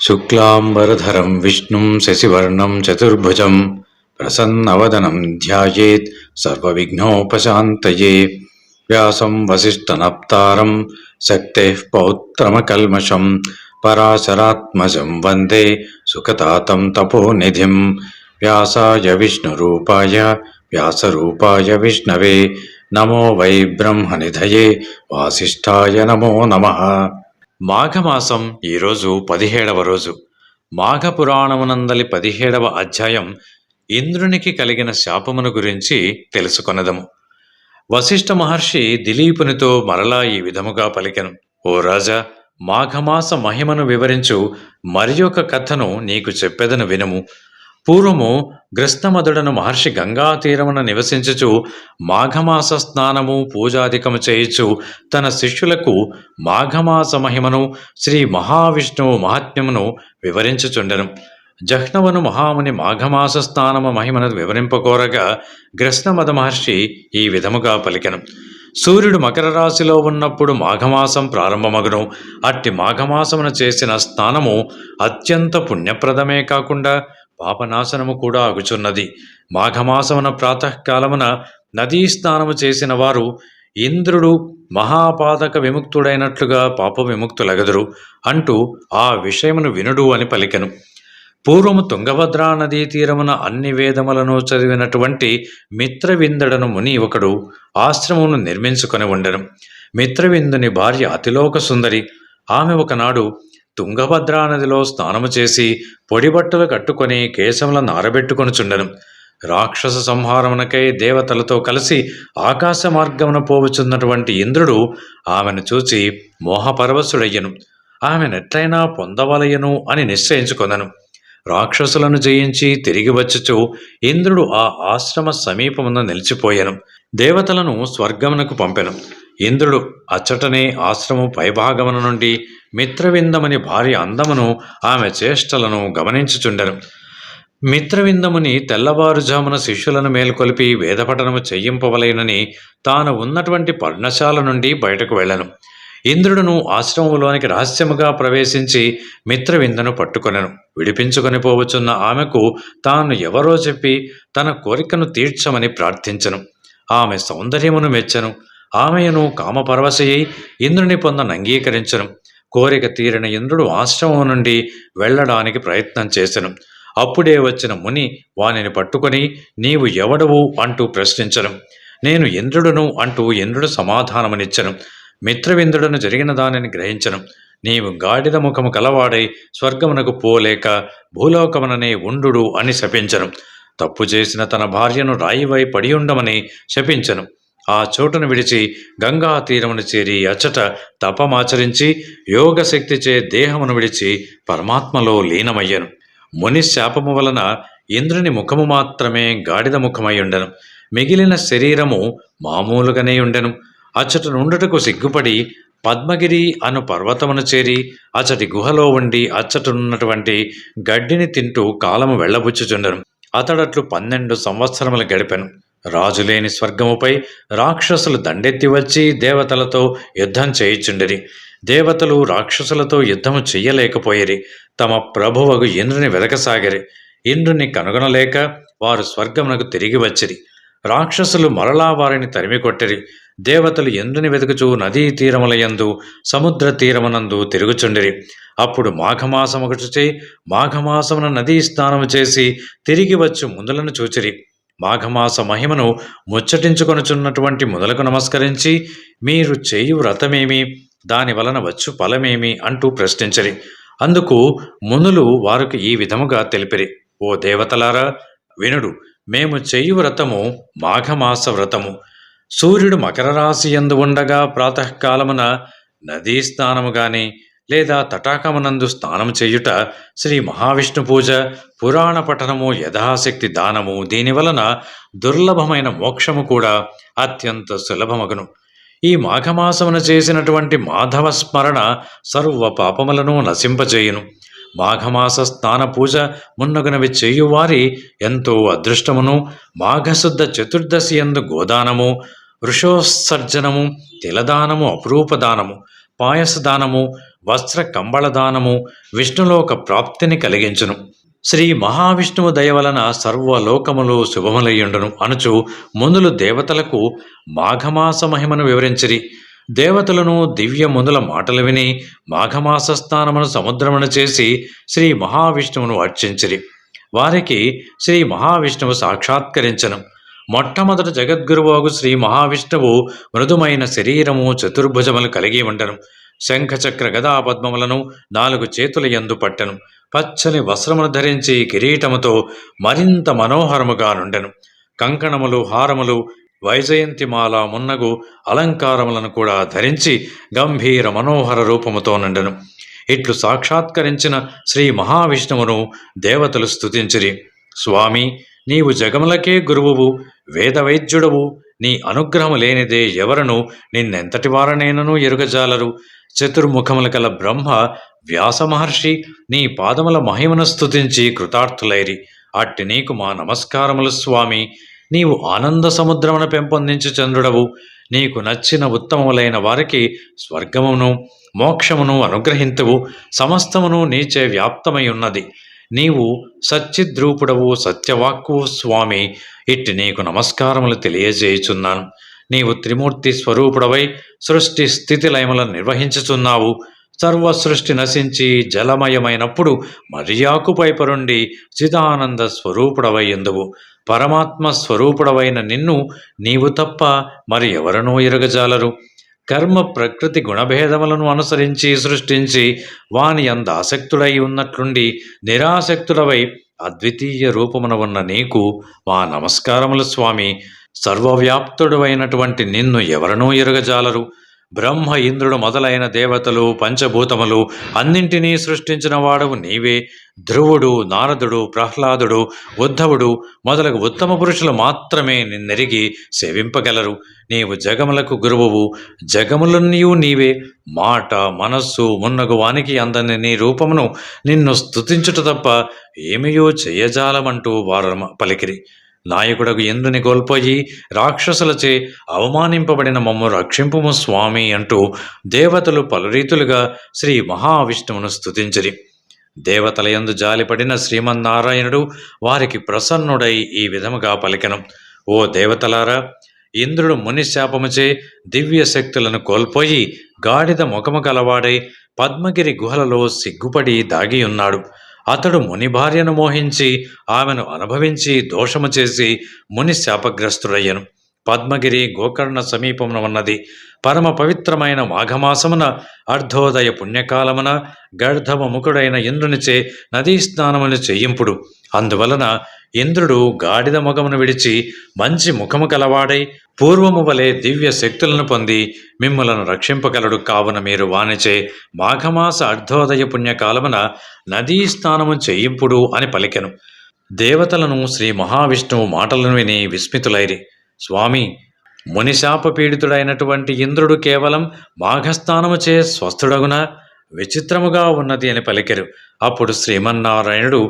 శుక్లాంబరధరం విష్ణుం శశివర్ణం చతుర్భుజం ప్రసన్నవదనం ధ్యాయేత్ సర్వవిఘ్నోపశాంతయే. వ్యాసం వసిష్ఠనప్తారం శక్తేః పౌత్రమకల్మషం పరాశరాత్మజం వందే సుఖతాతం తపోనిధిం. వ్యాసాయ విష్ణురూపాయ వ్యాసరూపాయ విష్ణవే నమో వై బ్రహ్మనిధయే వాసిష్ఠాయ నమో నమః. మాఘమాసం ఈరోజు 17వ రోజు. మాఘ పురాణమునందలి 17వ అధ్యాయం ఇంద్రునికి కలిగిన శాపమును గురించి తెలుసుకొనదము. వశిష్ఠ మహర్షి దిలీపునితో మరలా ఈ విధముగా పలికెను. ఓ రాజా, మాఘమాస మహిమను వివరించు మరి ఒక కథను నీకు చెప్పెదను వినుము. పూర్వము గ్రస్తమదుడను మహర్షి గంగా తీరమున నివసించుచు మాఘమాస స్నానము పూజాధికము చేయుచు తన శిష్యులకు మాఘమాస మహిమను శ్రీ మహావిష్ణువు మహాత్మ్యమును వివరించుచుండెను. జహ్నవను మహాముని మాఘమాస స్నానము మహిమను వివరింపకోరగా గ్రస్తమద మహర్షి ఈ విధముగా పలికెను. సూర్యుడు మకర రాశిలో ఉన్నప్పుడు మాఘమాసం ప్రారంభమగును. అట్టి మాఘమాసమున చేసిన స్నానము అత్యంత పుణ్యప్రదమే కాకుండా పాపనాశనము కూడా అగుచున్నది. మాఘమాసమున ప్రాతకాలమున నదీ స్నానము చేసిన వారు ఇంద్రుడు మహాపాదక విముక్తుడైనట్లుగా పాప విముక్తులగదురు అంటూ ఆ విషయమును వినుడు అని పలికెను. పూర్వము తుంగభద్రా నదీ తీరమున అన్ని వేదములను చదివినటువంటి మిత్రవిందుడను ముని ఒకడు ఆశ్రమమును నిర్మించుకొని ఉండెను. మిత్రవిందుని భార్య అతిలోక సుందరి. ఆమె ఒకనాడు తుంగభద్రా నదిలో స్నానము చేసి పొడిబట్టలు కట్టుకొని కేశములను ఆరబెట్టుకొనుచుండెను. రాక్షస సంహారమునకై దేవతలతో కలిసి ఆకాశ మార్గమున పోవుచున్నటువంటి ఇంద్రుడు ఆమెను చూచి మోహపరవశుడయ్యను. ఆమెనెట్లయినా పొందవలయను అని నిశ్చయించుకొనెను. రాక్షసులను జయించి తిరిగి వచ్చుచు ఇంద్రుడు ఆ ఆశ్రమ సమీపమున నిలిచిపోయెను. దేవతలను స్వర్గమునకు పంపెను. ఇంద్రుడు అచ్చటనే ఆశ్రమం పైభాగమున నుండి మిత్రవిందముని భార్య అందమును ఆమె చేష్టలను గమనించుచుండెను. మిత్రవిందముని తెల్లవారుజామున శిష్యులను మేల్కొల్పి వేదపఠనము చెయ్యింపవలెనని తాను ఉన్నటువంటి పర్ణశాల నుండి బయటకు వెళ్ళెను. ఇంద్రుడును ఆశ్రమములోనికి రహస్యముగా ప్రవేశించి మిత్రవిందను పట్టుకొనెను. విడిపించుకొని పోవచున్న ఆమెకు తాను ఎవరో చెప్పి తన కోరికను తీర్చమని ప్రార్థించెను. ఆమె సౌందర్యమును మెచ్చెను. ఆమెను కామపరవశయ్యి ఇంద్రుని పొందని అంగీకరించెను. కోరిక తీరిన ఇంద్రుడు ఆశ్రమం నుండి వెళ్ళడానికి ప్రయత్నం చేసెను. అప్పుడే వచ్చిన ముని వానిని పట్టుకొని నీవు ఎవడవు అంటూ ప్రశ్నించెను. నేను ఇంద్రుడును అంటూ ఇంద్రుడు సమాధానమునిచ్చెను. మిత్రవిందుడును జరిగిన దానిని గ్రహించెను. నీవు గాడిద ముఖము కలవాడై స్వర్గమునకు పోలేక భూలోకముననే ఉండు అని శపించెను. తప్పు చేసిన తన భార్యను రాయివై పడియుండమని శపించెను. ఆ చోటును విడిచి గంగా తీరమును చేరి అచ్చట తపమాచరించి యోగశక్తిచే దేహమును విడిచి పరమాత్మలో లీనమయ్యను. ముని శాపము వలన ఇంద్రుని ముఖము మాత్రమే గాడిద ముఖమై ఉండెను. మిగిలిన శరీరము మామూలుగానే ఉండెను. అచ్చట నుండుటకు సిగ్గుపడి పద్మగిరి అను పర్వతమును చేరి అచ్చటి గుహలో ఉండి అచ్చటనున్నటువంటి గడ్డిని తింటూ కాలము వెళ్ళబుచ్చుచుండెను. అతడట్లు 12 సంవత్సరములు గడిపెను. రాజులేని స్వర్గముపై రాక్షసులు దండెత్తి వచ్చి దేవతలతో యుద్ధం చేయుచుండిరి. దేవతలు రాక్షసులతో యుద్ధము చెయ్యలేకపోయిరి. తమ ప్రభువగు ఇంద్రుని వెదకసాగిరి. ఇంద్రుని కనుగొనలేక వారు స్వర్గమునకు తిరిగి వచ్చిరి. రాక్షసులు మరలా వారిని తరిమి కొట్టిరి. దేవతలు ఇంద్రుని వెతుకుచూ నదీ తీరములయందు సముద్ర తీరమునందు తిరుగుచుండిరి. అప్పుడు మాఘమాసమొకటిచే మాఘమాసమున నదీ స్నానము చేసి తిరిగి వచ్చు ముందులను చూచిరి. మాఘమాస మహిమను ముచ్చటించుకొనుచున్నటువంటి ముదలకు నమస్కరించి మీరు చేయు వ్రతమేమి, దాని వలన వచ్చు ఫలమేమి అంటూ ప్రశ్నించరి. అందుకు మునులు వారికి ఈ విధముగా తెలిపిరి. ఓ దేవతలారా వినుడు. మేము చేయు వ్రతము మాఘమాస వ్రతము. సూర్యుడు మకర రాశి యందు ఉండగా ప్రాతకాలమున నదీ స్నానము గాని లేదా తటాకమునందు స్నానం చేయుట, శ్రీ మహావిష్ణు పూజ, పురాణ పఠనము, యథాశక్తి దానము, దీనివలన దుర్లభమైన మోక్షము కూడా అత్యంత సులభమగును. ఈ మాఘమాసమున చేసినటువంటి మాధవ స్మరణ సర్వ పాపములను నశింపజేయును. మాఘమాస స్నాన పూజ మున్నగునవి చేయువారి ఎంతో అదృష్టమును. మాఘశుద్ధ చతుర్దశి యందు గోదానము, వృషోత్సర్జనము, తిలదానము, అపురూపదానము, పాయసదానము వస్త్ర కంబళదానము, విష్ణులోక ప్రాప్తిని కలిగించును. శ్రీ మహావిష్ణువు దయవలన సర్వలోకములు శుభములయ్యుండును అనుచు మునులు దేవతలకు మాఘమాస మహిమను వివరించిరి. దేవతలను దివ్య మునుల మాటలు విని మాఘమాస స్నానమును సముద్రమును చేసి శ్రీ మహావిష్ణువును అర్చించిరి. వారికి శ్రీ మహావిష్ణువు సాక్షాత్కరించను. మొట్టమొదట జగద్గురువాగు శ్రీ మహావిష్ణువు మృదుమైన శరీరము, చతుర్భుజములు కలిగి ఉండను. శంఖచక్ర గదా పద్మములను 4 చేతుల యందు పట్టెను. పచ్చని వస్త్రమును ధరించి కిరీటముతో మరింత మనోహరముగా నుండెను. కంకణములు, హారములు, వైజయంతిమాల మున్నగు అలంకారములను కూడా ధరించి గంభీర మనోహర రూపముతో నుండెను. ఇట్లు సాక్షాత్కరించిన శ్రీ మహావిష్ణువును దేవతలు స్తుతించిరి. స్వామి, నీవు జగములకే గురువువు, వేదవైద్యుడవు. నీ అనుగ్రహము లేనిదే ఎవరను నిన్నెంతటి వారనైనను ఎరుగజాలరు. చతుర్ముఖముల కల బ్రహ్మ, వ్యాస మహర్షి నీ పాదముల మహిమను స్తుతించి కృతార్థులైరి. అట్టి నీకు మా నమస్కారములు స్వామి. నీవు ఆనంద సముద్రమును పెంపొందించు చంద్రుడవు. నీకు నచ్చిన ఉత్తమములైన వారికి స్వర్గమును మోక్షమును అనుగ్రహింతువు. సమస్తమును నీచే వ్యాప్తమై ఉన్నది. నీవు సచ్చిద్రూపుడవు, సత్యవాక్కువు స్వామి. ఇట్టి నీకు నమస్కారములు తెలియజేయుచున్నాను. నీవు త్రిమూర్తి స్వరూపుడవై సృష్టి స్థితి లయములను నిర్వహించుచున్నావు. సర్వ సృష్టి నశించి జలమయమైనప్పుడు మరియాకుపై పరుండి చిదానంద స్వరూపుడవై ఎందువు. పరమాత్మ స్వరూపుడవైన నిన్ను నీవు తప్ప మరి ఎవరనూ ఎరుగజాలరు. కర్మ ప్రకృతి గుణభేదములను అనుసరించి సృష్టించి వాని అంద ఆసక్తుడై ఉన్నట్లుండి నిరాసక్తుడవై అద్వితీయ రూపమున ఉన్న నీకు మా నమస్కారములు స్వామి. సర్వవ్యాప్తుడు అయినటువంటి నిన్ను ఎవరనూ ఎరుగజాలరు. బ్రహ్మ, ఇంద్రుడు మొదలైన దేవతలు, పంచభూతములు అన్నింటినీ సృష్టించిన వాడవు నీవే. ధ్రువుడు, నారదుడు, ప్రహ్లాదుడు, ఉద్ధవుడు మొదలగు ఉత్తమ పురుషులు మాత్రమే నిన్నెరిగి సేవింపగలరు. నీవు జగములకు గురువువు, జగములన్నీయు నీవే. మాట, మనస్సు మున్నగు వానికి అందని నీ రూపమును నిన్ను స్తుతించుట తప్ప ఏమియో చెయ్యజాలమంటూ వారు పలికిరి. నాయకుడకు ఇంద్రుని కోల్పోయి రాక్షసులచే అవమానింపబడిన మమ్ము రక్షింపుము స్వామి అంటూ దేవతలు పలురీతులుగా శ్రీ మహావిష్ణువును స్తుతించిరి. దేవతలయందు జాలిపడిన శ్రీమన్నారాయణుడు వారికి ప్రసన్నుడై ఈ విధముగా పలికెను. ఓ దేవతలారా, ఇంద్రుడు ముని శాపముచే దివ్య శక్తులను కోల్పోయి గాడిద ముఖము గలవాడై పద్మగిరి గుహలలో సిగ్గుపడి దాగి ఉన్నాడు. అతడు ముని భార్యను మోహించి ఆమెను అనుభవించి దోషము చేసి ముని శాపగ్రస్తుడయ్యను. పద్మగిరి గోకర్ణ సమీపమున ఉన్నది. పరమ పవిత్రమైన మాఘమాసమున అర్ధోదయ పుణ్యకాలమున గర్ధవ ముఖుడైన ఇంద్రునిచే నదీ స్నానమును చెయ్యింపుడు. అందువలన ఇంద్రుడు గాడిద ముఖమును విడిచి మంచి ముఖము కలవాడై పూర్వము వలె దివ్య శక్తులను పొంది మిమ్ములను రక్షింపగలడు. కావున మీరు వానిచే మాఘమాస అర్ధోదయ పుణ్యకాలమున నదీ స్నానము చెయ్యింపుడు అని పలికెను. దేవతలను శ్రీ మహావిష్ణువు మాటలను విని విస్మితులైరి. స్వామి, మునిశాప పీడితుడైనటువంటి ఇంద్రుడు కేవలం మాఘస్నానముచే స్వస్థుడగున విచిత్రముగా ఉన్నది అని పలికెరు. అప్పుడు శ్రీమన్నారాయణుడు,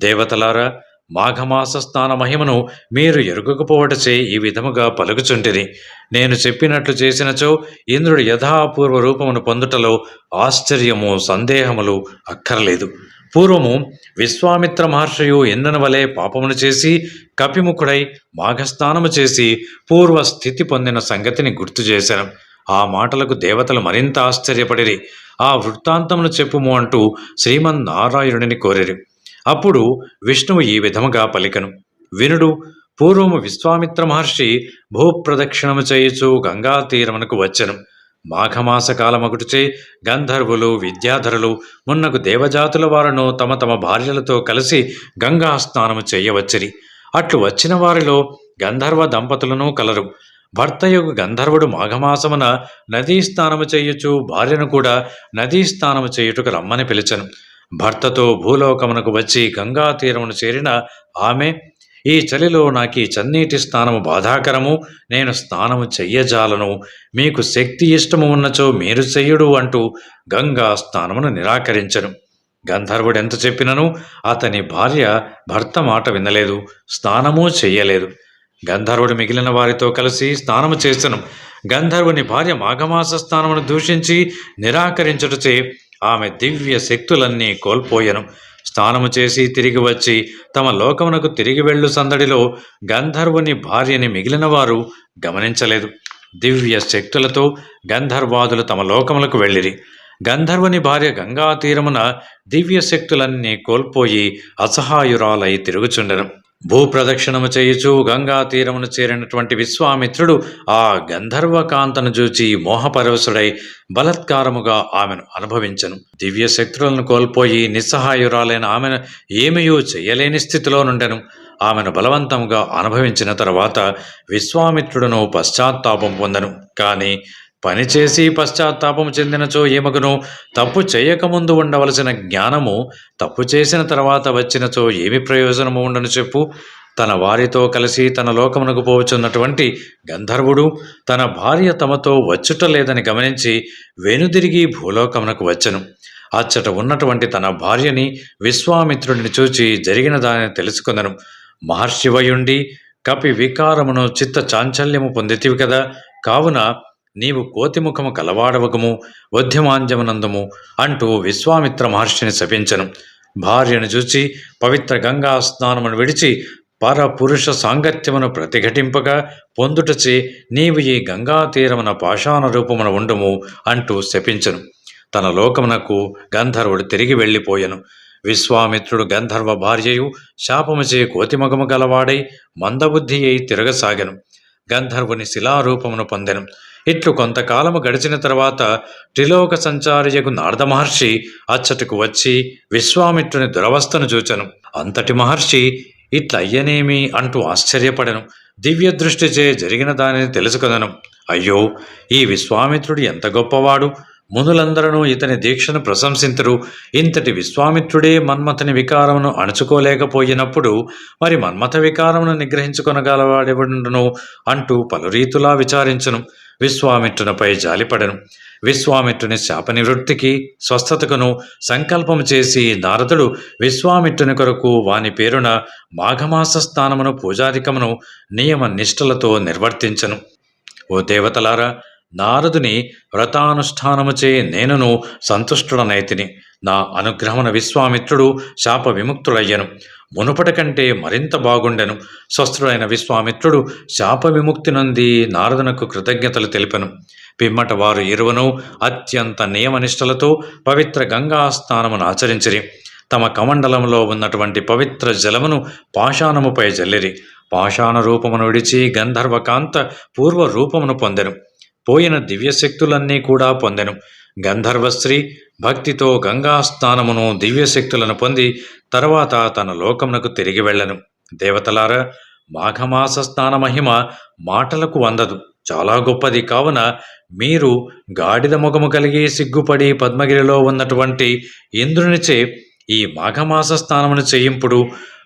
దేవతలారా, మాఘమాస స్నాన మహిమను మీరు ఎరుగకపోవటచే ఈ విధముగా పలుకుచుంటిరి. నేను చెప్పినట్లు చేసినచో ఇంద్రుడు యథాపూర్వ రూపమును పొందుటలో ఆశ్చర్యము, సందేహములు అక్కర్లేదు. పూర్వము విశ్వామిత్ర మహర్షియు ఇంద్రుని వలె పాపమును చేసి కపిముఖుడై మాఘస్నానము చేసి పూర్వ స్థితి పొందిన సంగతిని గుర్తు చేశాను. ఆ మాటలకు దేవతలు మరింత ఆశ్చర్యపడిరి. ఆ వృత్తాంతమును చెప్పుము అంటూ శ్రీమన్నారాయణుడిని కోరిరి. అప్పుడు విష్ణువు ఈ విధముగా పలికను. వినుడు. పూర్వము విశ్వామిత్ర మహర్షి భూప్రదక్షిణము చేయుచు గంగా తీరమునకు వచ్చెను. మాఘమాస కాలమగుటచే గంధర్వులు, విద్యాధరులు మున్నగు దేవజాతుల వారును తమ తమ భార్యలతో కలిసి గంగా స్నానము చేయవచ్చిరి. అట్లు వచ్చిన వారిలో గంధర్వ దంపతులను కలరు. భర్తయగు గంధర్వుడు మాఘమాసమున నదీ స్నానము చేయుచు భార్యను కూడా నదీ స్నానము చేయుటకు రమ్మని పిలిచెను. భర్తతో భూలోకమునకు వచ్చి గంగా తీరమును చేరిన ఆమె, ఈ చలిలో నాకీ చన్నీటి స్నానము బాధాకరము, నేను స్నానము చెయ్యజాలను, మీకు శక్తి ఇష్టము ఉన్నచో మీరు చెయ్యుడు అంటూ గంగా స్నానమును నిరాకరించెను. గంధర్వుడు ఎంత చెప్పినను అతని భార్య భర్త మాట వినలేదు, స్నానమూ చెయ్యలేదు. గంధర్వుడు మిగిలిన వారితో కలిసి స్నానము చేసెను. గంధర్వుని భార్య మాఘమాస స్నానమును దూషించి నిరాకరించుటచే ఆమె దివ్య శక్తులన్నీ కోల్పోయెను. స్నానము చేసి తిరిగి వచ్చి తమ లోకమునకు తిరిగి వెళ్ళు సందడిలో గంధర్వుని భార్యని మిగిలిన వారు గమనించలేదు. దివ్య శక్తులతో గంధర్వాదులు తమ లోకములకు వెళ్ళిరి. గంధర్వుని భార్య గంగా తీరమున దివ్య శక్తులన్నీ కోల్పోయి అసహాయురాలై తిరుగుచుండెను. భూప్రదక్షిణము చేయుచు గంగా తీరమును చేరినటువంటి విశ్వామిత్రుడు ఆ గంధర్వకాంతను చూచి మోహపరవశుడై బలత్కారముగా ఆమెను అనుభవించెను. దివ్య శక్తులను కోల్పోయి నిస్సహాయురాలైన ఆమెను ఏమయూ చెయ్యలేని స్థితిలో నుండెను. ఆమెను బలవంతముగా అనుభవించిన తర్వాత విశ్వామిత్రుడును పశ్చాత్తాపం పొందెను. కానీ పనిచేసి పశ్చాత్తాపం చెందినచో ఏమగును? తప్పు చేయకముందు ఉండవలసిన జ్ఞానము తప్పు చేసిన తర్వాత వచ్చినచో ఏమి ప్రయోజనము ఉండను చెప్పు? తన వారితో కలిసి తన లోకమునకు పోవచున్నటువంటి గంధర్వుడు తన భార్య తమతో వచ్చుట లేదని గమనించి వెనుదిరిగి భూలోకమునకు వచ్చెను. అచ్చట ఉన్నటువంటి తన భార్యని విశ్వామిత్రుడిని చూచి జరిగిన దానిని తెలుసుకొనెను. మహర్షివయుండి కపి వికారమును చిత్త చాంచల్యము పొందితివి కదా, కావున నీవు కోతిముఖము కలవాడవగము, వధ్యమాంజమునందుము అంటూ విశ్వామిత్ర మహర్షిని శపించెను. భార్యను చూచి పవిత్ర గంగా స్నానమును విడిచి పరపురుష సాంగత్యమును ప్రతిఘటింపగా పొందుటచే నీవు ఈ గంగా తీరమున పాషాణ రూపమున ఉండుము అంటూ శపించెను. తన లోకమునకు గంధర్వుడు తిరిగి వెళ్ళిపోయెను. విశ్వామిత్రుడు గంధర్వ భార్యయు శాపముచే కోతిమగము గలవాడై మందబుద్ధి అయి తిరగసాగెను. గంధర్వుని శిలారూపమును పొందెను. ఇట్లు కొంతకాలము గడిచిన తర్వాత త్రిలోక సంచారియకు నారద మహర్షి అచ్చటకు వచ్చి విశ్వామిత్రుని దురవస్థను చూచెను. అంతటి మహర్షి ఇట్లయ్యనేమి అంటూ ఆశ్చర్యపడెను. దివ్య దృష్టిచే జరిగిన దానిని తెలుసుకొనెను. అయ్యో, ఈ విశ్వామిత్రుడు ఎంత గొప్పవాడు! మునులందరూ ఇతని దీక్షను ప్రశంసింతురు. ఇంతటి విశ్వామిత్రుడే మన్మథని వికారమును అణుచుకోలేకపోయినప్పుడు మరి మన్మథ వికారమును నిగ్రహించుకొనగలవాడెవడును అంటూ పలురీతులా విచారించును. విశ్వామిత్రునిపై జాలిపడెను. విశ్వామిత్రుని శాప నివృత్తికి స్వస్థతకును సంకల్పము చేసి నారదుడు విశ్వామిత్రుని కొరకు వాని పేరున మాఘమాస స్నానమును పూజాధికమును నియమ నిష్ఠలతో నిర్వర్తించెను. ఓ దేవతలారా, నారదుని వ్రతానుష్ఠానముచే నేనును సంతుష్టుడనైతిని. నా అనుగ్రహమున విశ్వామిత్రుడు శాప విముక్తుడయ్యను. మునుపటి కంటే మరింత బాగుండెను. స్వస్థుడైన విశ్వామిత్రుడు శాప విముక్తి నొంది నారదునకు కృతజ్ఞతలు తెలిపెను. పిమ్మట వారు ఇరువును అత్యంత నియమనిష్టలతో పవిత్ర గంగా స్నానమును ఆచరించిరి. తమ కమండలంలో ఉన్నటువంటి పవిత్ర జలమును పాషాణముపై జల్లిరి. పాషాణ రూపమును విడిచి గంధర్వకాంత పూర్వ రూపమును పొందెను. పోయిన దివ్యశక్తులన్నీ కూడా పొందెను. గంధర్వశ్రీ భక్తితో గంగా స్నానమును దివ్యశక్తులను పొంది తర్వాత తన లోకమునకు తిరిగి వెళ్ళెను. దేవతలారా, మాఘమాస స్నాన మహిమ మాటలకు అందదు, చాలా గొప్పది. కావున మీరు గాడిద ముఖము కలిగి సిగ్గుపడి పద్మగిరిలో ఉన్నటువంటి ఇంద్రునిచే ఈ మాఘమాస స్నానమును చేయింపుడు,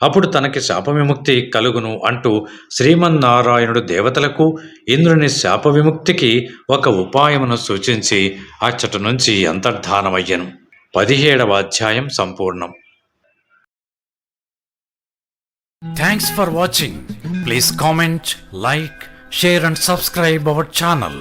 అప్పుడు తనకి శాప విముక్తి కలుగును అంటూ శ్రీమన్నారాయణుడు దేవతలకు ఇంద్రుని శాప విముక్తికి ఒక ఉపాయమును సూచించి అచ్చట నుంచి అంతర్ధానమయ్యను. 17వ అధ్యాయం సంపూర్ణం. Thanks for watching. Please comment, like, share and subscribe our channel.